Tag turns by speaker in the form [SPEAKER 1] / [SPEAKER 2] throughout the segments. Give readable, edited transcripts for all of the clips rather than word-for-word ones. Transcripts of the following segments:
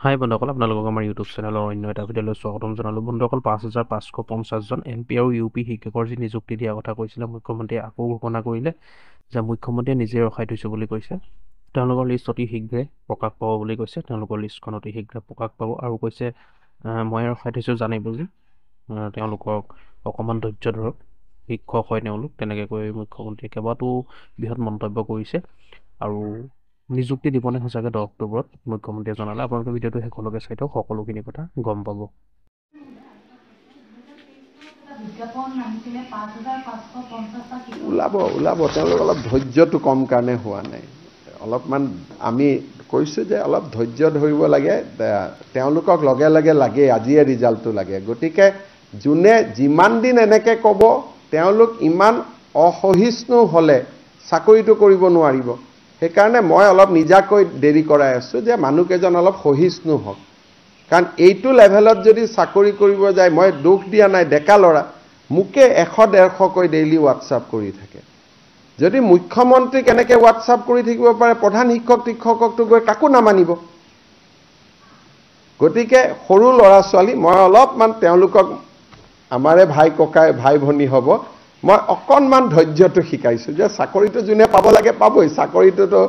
[SPEAKER 1] হাই বন্ধুসকল, আপোনালোকক আমাৰ ইউটিউব চেনেলৰ অন্য এটা ভিডিঅ'লৈ স্বাগতম জনালোঁ। বন্ধুসকল, 5,550জন NP আৰু UP শিক্ষকৰ যি নিযুক্তি দিয়াৰ কথা কৈছিলে মুখ্যমন্ত্ৰীয়ে আকৌ ঘোষণা কৰিলে যে মুখ্যমন্ত্ৰীয়ে নিজে ৰখাই থৈছোঁ বুলি কৈছে। তেওঁলোকৰ লিষ্ট অতি শীঘ্ৰে প্ৰকাশ পাব বুলি কৈছে। তেওঁলোকৰ লিষ্টখন অতি শীঘ্ৰে প্ৰকাশ পাব আৰু কৈছে মই ৰখাই থৈছোঁ জানি বুজি, তেওঁলোকক অকণমান ধৈৰ্য ধৰক, শিক্ষক হয় তেওঁলোক, তেনেকৈ কৈ মুখ্যমন্ত্ৰীয়ে কেইবাটাও বৃহৎ মন্তব্য কৰিছে। আৰু নিযুক্তি দিবনে সঁচাকৈ 10 অক্টোবৰত মুখ্যমন্ত্ৰীয়ে জনালে। আপোনালোকে ভিডিঅ'টো শেষলৈকে চাই থওক, সকলোখিনি কথা গম পাব।
[SPEAKER 2] ওলাব তেওঁলোক অলপ ধৈৰ্যটো কম কাৰণে হোৱা নাই। অলপমান আমি কৈছোঁ যে অলপ ধৈৰ্য ধৰিব লাগে, তেওঁলোকক লগে লগে লাগে, আজিয়ে ৰিজাল্টটো লাগে। গতিকে যোনে যিমান দিন এনেকৈ ক'ব, তেওঁলোক ইমান অসহিষ্ণু হ'লে চাকৰিটো কৰিব নোৱাৰিব। সেইকাৰণে মই অলপ নিজাকৈ দেৰি কৰাই আছোঁ যে মানুহকেইজন অলপ সহিষ্ণু হওক। কাৰণ এইটো লেভেলত যদি চাকৰি কৰিব যায়, মই দুখ দিয়া নাই, ডেকা ল'ৰা মোকে 100-150কৈ ডেইলি হোৱাটছআপ কৰি থাকে। যদি মুখ্যমন্ত্ৰীক এনেকৈ হোৱাটছআপ কৰি থাকিব পাৰে, প্ৰধান শিক্ষককতো গৈ কাকো নামানিব। গতিকে সৰু ল'ৰা ছোৱালী মই অলপমান তেওঁলোকক, আমাৰে ভাই ককাই ভাই ভনী হ'ব, মই অকণমান ধৈৰ্যটো শিকাইছোঁ যে চাকৰিটো যোনে পাব লাগে পাবই। চাকৰিটোতো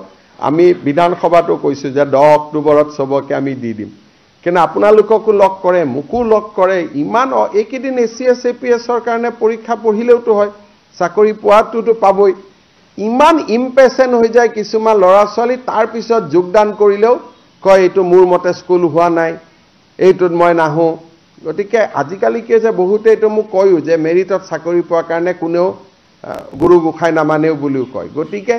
[SPEAKER 2] আমি বিধানসভাতো কৈছোঁ যে 10 অক্টোবৰত চবকে আমি দি দিম। কিন্তু আপোনালোককো লগ কৰে, মোকো লগ কৰে। ইমান এইকেইদিন ACS APSৰ কাৰণে পৰীক্ষা পঢ়িলেওতো হয়, চাকৰি পোৱাটোতো পাবই। ইমান ইম্পেচেণ্ট হৈ যায় কিছুমান ল'ৰা ছোৱালী, তাৰপিছত যোগদান কৰিলেও কয় এইটো মোৰ মতে স্কুল হোৱা নাই, এইটোত মই নাহোঁ। গতিকে আজিকালি কি হৈছে, বহুতে এইটো মোক কয়ো যে মেৰিটত চাকৰি পোৱাৰ কাৰণে কোনেও গুৰু গোসাঁই নামানেও বুলিও কয়। গতিকে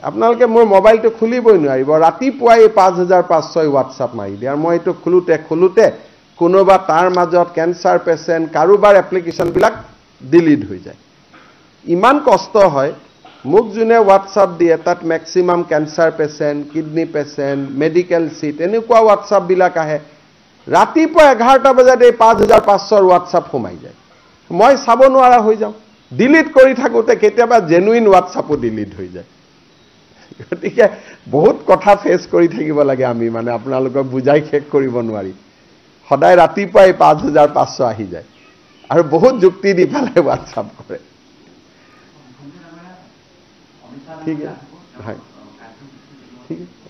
[SPEAKER 2] আপোনালোকে মোৰ মোবাইলটো খুলিবই নোৱাৰিব, ৰাতিপুৱাই 5,500 হোৱাটছআপ মাৰি দিয়ে। আৰু মই এইটো খোলোতে কোনোবা তাৰ মাজত কেঞ্চাৰ পেচেণ্ট, কাৰোবাৰ এপ্লিকেশ্যনবিলাক ডিলিট হৈ যায়। ইমান কষ্ট হয়। মোক যোনে হোৱাটছআপ দিয়ে তাত maximum cancer patient, kidney patient, medical sheet, এনেকুৱা হোৱাটছআপবিলাক আহে। ৰাতিপুৱা 11টা বজাত এই 5,500 হোৱাটছআপ সোমাই যায়। মই চাব নোৱাৰা হৈ যাওঁ। ডিলিট কৰি থাকোঁতে কেতিয়াবা জেনুইন হোৱাটছআপো ডিলিট হৈ যায়। গতিকে বহুত কথা ফেচ কৰি থাকিব লাগে আমি, মানে আপোনালোকক বুজাই শেষ কৰিব নোৱাৰি। সদায় ৰাতিপুৱাই 5,500 আহি যায় আৰু বহুত যুক্তি দি পেলাই হোৱাটছআপ কৰে। ঠিক আছে, হয়, ঠিক আছে।